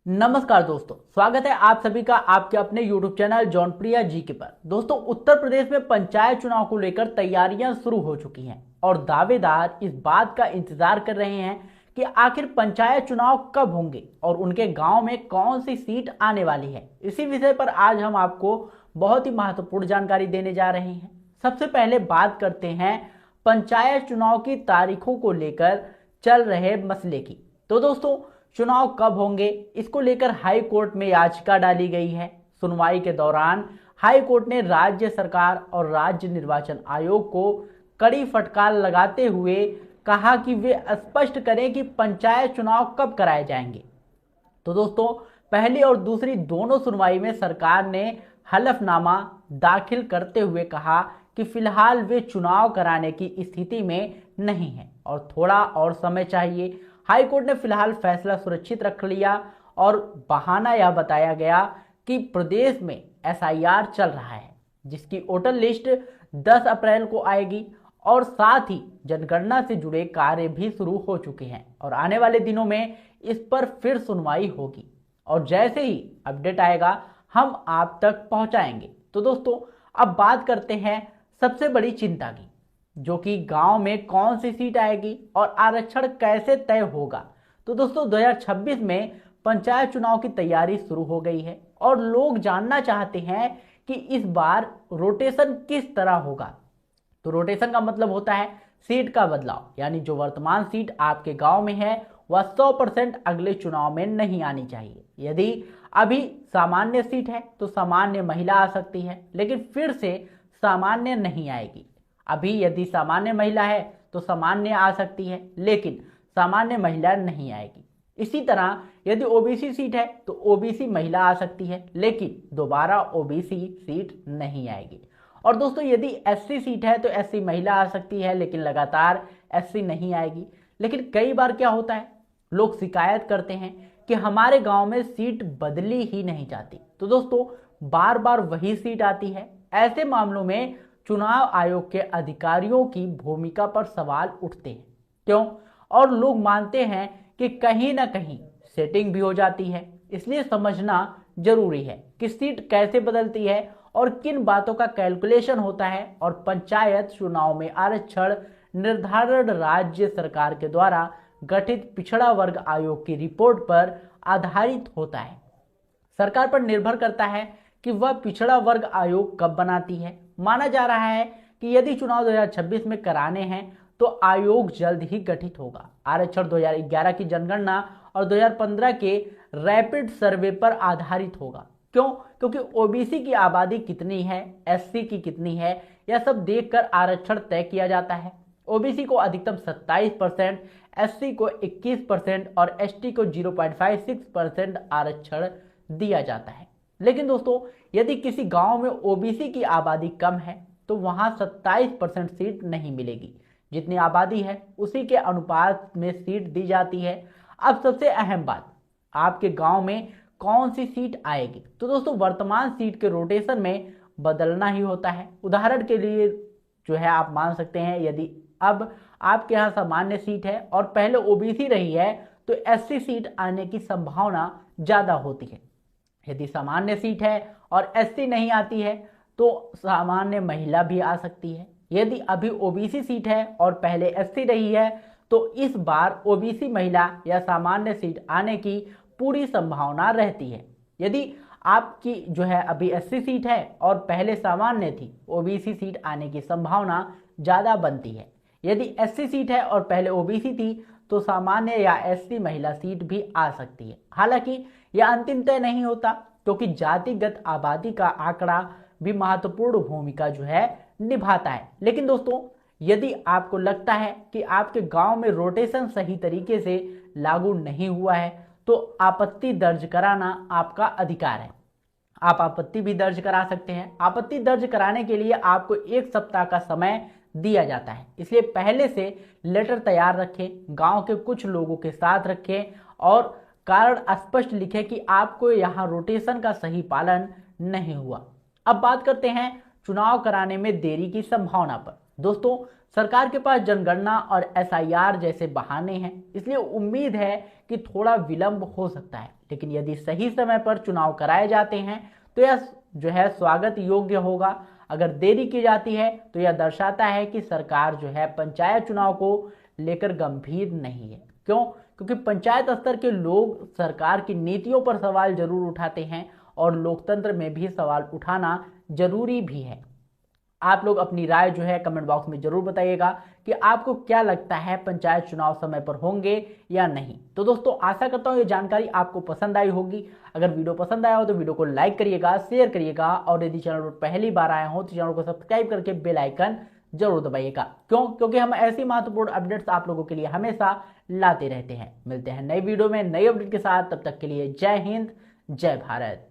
नमस्कार दोस्तों, स्वागत है आप सभी का आपके अपने YouTube चैनल जॉनप्रिया जीके पर। दोस्तों, उत्तर प्रदेश में पंचायत चुनाव को लेकर तैयारियां शुरू हो चुकी हैं और दावेदार इस बात का इंतजार कर रहे हैं कि आखिर पंचायत चुनाव कब होंगे और उनके गांव में कौन सी सीट आने वाली है। इसी विषय पर आज हम आपको बहुत ही महत्वपूर्ण जानकारी देने जा रहे हैं। सबसे पहले बात करते हैं पंचायत चुनाव की तारीखों को लेकर चल रहे मसले की। तो दोस्तों, चुनाव कब होंगे, इसको लेकर हाई कोर्ट में याचिका डाली गई है। सुनवाई के दौरान हाई कोर्ट ने राज्य सरकार और राज्य निर्वाचन आयोग को कड़ी फटकार लगाते हुए कहा कि वे स्पष्ट करें कि पंचायत चुनाव कब कराए जाएंगे। तो दोस्तों, पहली और दूसरी दोनों सुनवाई में सरकार ने हलफनामा दाखिल करते हुए कहा कि फिलहाल वे चुनाव कराने की स्थिति में नहीं है और थोड़ा और समय चाहिए। हाईकोर्ट ने फिलहाल फैसला सुरक्षित रख लिया और बहाना यह बताया गया कि प्रदेश में एसआईआर चल रहा है, जिसकी वोटर लिस्ट 10 अप्रैल को आएगी और साथ ही जनगणना से जुड़े कार्य भी शुरू हो चुके हैं और आने वाले दिनों में इस पर फिर सुनवाई होगी और जैसे ही अपडेट आएगा हम आप तक पहुंचाएंगे। तो दोस्तों, अब बात करते हैं सबसे बड़ी चिंता की, जो कि गांव में कौन सी सीट आएगी और आरक्षण कैसे तय होगा। तो दोस्तों, 2026 में पंचायत चुनाव की तैयारी शुरू हो गई है और लोग जानना चाहते हैं कि इस बार रोटेशन किस तरह होगा। तो रोटेशन का मतलब होता है सीट का बदलाव, यानी जो वर्तमान सीट आपके गांव में है वह 100% अगले चुनाव में नहीं आनी चाहिए। यदि अभी सामान्य सीट है तो सामान्य महिला आ सकती है, लेकिन फिर से सामान्य नहीं आएगी। अभी यदि सामान्य महिला है तो सामान्य आ सकती है, लेकिन सामान्य महिला नहीं आएगी। इसी तरह यदि ओबीसी सीट है तो ओबीसी महिला आ सकती है, लेकिन दोबारा ओबीसी सीट नहीं आएगी। और दोस्तों, यदि एससी सीट है तो एससी महिला आ सकती है, लेकिन लगातार एससी नहीं आएगी। लेकिन कई बार क्या होता है, लोग शिकायत करते हैं कि हमारे गांव में सीट बदली ही नहीं जाती। तो दोस्तों, बार बार वही सीट आती है। ऐसे मामलों में चुनाव आयोग के अधिकारियों की भूमिका पर सवाल उठते हैं। क्यों? और लोग मानते हैं कि कहीं ना कहीं सेटिंग भी हो जाती है। इसलिए समझना जरूरी है कि सीट कैसे बदलती है और किन बातों का कैलकुलेशन होता है और पंचायत चुनाव में आरक्षण निर्धारण राज्य सरकार के द्वारा गठित पिछड़ा वर्ग आयोग की रिपोर्ट पर आधारित होता है। सरकार पर निर्भर करता है कि वह पिछड़ा वर्ग आयोग कब बनाती है। माना जा रहा है कि यदि चुनाव 2026 में कराने हैं तो आयोग जल्द ही गठित होगा। आरक्षण 2011 की जनगणना और 2015 के रैपिड सर्वे पर आधारित होगा। क्यों? क्योंकि ओबीसी की आबादी कितनी है, एससी की कितनी है, यह सब देखकर आरक्षण तय किया जाता है। ओबीसी को अधिकतम 27%, एससी को 21% और एसटी को 0.56% आरक्षण दिया जाता है। लेकिन दोस्तों, यदि किसी गांव में ओबीसी की आबादी कम है तो वहां 27% सीट नहीं मिलेगी। जितनी आबादी है उसी के अनुपात में सीट दी जाती है। अब सबसे अहम बात, आपके गांव में कौन सी सीट आएगी। तो दोस्तों, वर्तमान सीट के रोटेशन में बदलना ही होता है। उदाहरण के लिए जो है, आप मान सकते हैं यदि अब आपके यहाँ सामान्य सीट है और पहले ओबीसी रही है तो एससी सीट आने की संभावना ज्यादा होती है। यदि सामान्य सीट है और एससी नहीं आती है तो सामान्य महिला भी आ सकती है। यदि अभी ओबीसी सीट है और पहले एससी रही है तो इस बार ओबीसी महिला या सामान्य सीट आने की पूरी संभावना रहती है। यदि आपकी जो है अभी एससी सीट है और पहले सामान्य थी, ओबीसी सीट आने की संभावना ज़्यादा बनती है। यदि एससी सीट है और पहले ओबीसी थी तो सामान्य या एससी महिला सीट भी आ सकती है। हालांकि यह अंतिम तय नहीं होता, क्योंकि जातिगत आबादी का आंकड़ा भी महत्वपूर्ण भूमिका जो है निभाता है। लेकिन दोस्तों, यदि आपको लगता है कि आपके गांव में रोटेशन सही तरीके से लागू नहीं हुआ है तो आपत्ति दर्ज कराना आपका अधिकार है। आप आपत्ति भी दर्ज करा सकते हैं। आपत्ति दर्ज कराने के लिए आपको 1 सप्ताह का समय दिया जाता है। इसलिए पहले से लेटर तैयार रखें, गांव के कुछ लोगों के साथ रखें और कारण स्पष्ट लिखें कि आपको यहाँ रोटेशन का सही पालन नहीं हुआ। अब बात करते हैं चुनाव कराने में देरी की संभावना पर। दोस्तों, सरकार के पास जनगणना और एसआईआर जैसे बहाने हैं, इसलिए उम्मीद है कि थोड़ा विलंब हो सकता है। लेकिन यदि सही समय पर चुनाव कराए जाते हैं तो यह जो है स्वागत योग्य होगा। अगर देरी की जाती है तो यह दर्शाता है कि सरकार जो है पंचायत चुनाव को लेकर गंभीर नहीं है। क्यों? क्योंकि पंचायत स्तर के लोग सरकार की नीतियों पर सवाल जरूर उठाते हैं और लोकतंत्र में भी सवाल उठाना जरूरी भी है। आप लोग अपनी राय जो है कमेंट बॉक्स में जरूर बताइएगा कि आपको क्या लगता है पंचायत चुनाव समय पर होंगे या नहीं। तो दोस्तों आशा करता हूं ये जानकारी आपको पसंद आई होगी। अगर वीडियो पसंद आया हो तो वीडियो को लाइक करिएगा, शेयर करिएगा और यदि चैनल पर पहली बार आए हो तो चैनल को सब्सक्राइब करके बेल आइकन जरूर दबाइएगा। क्यों? क्योंकि हम ऐसी महत्वपूर्ण अपडेट्स आप लोगों के लिए हमेशा लाते रहते हैं। मिलते हैं नई वीडियो में नई अपडेट के साथ, तब तक के लिए जय हिंद, जय भारत।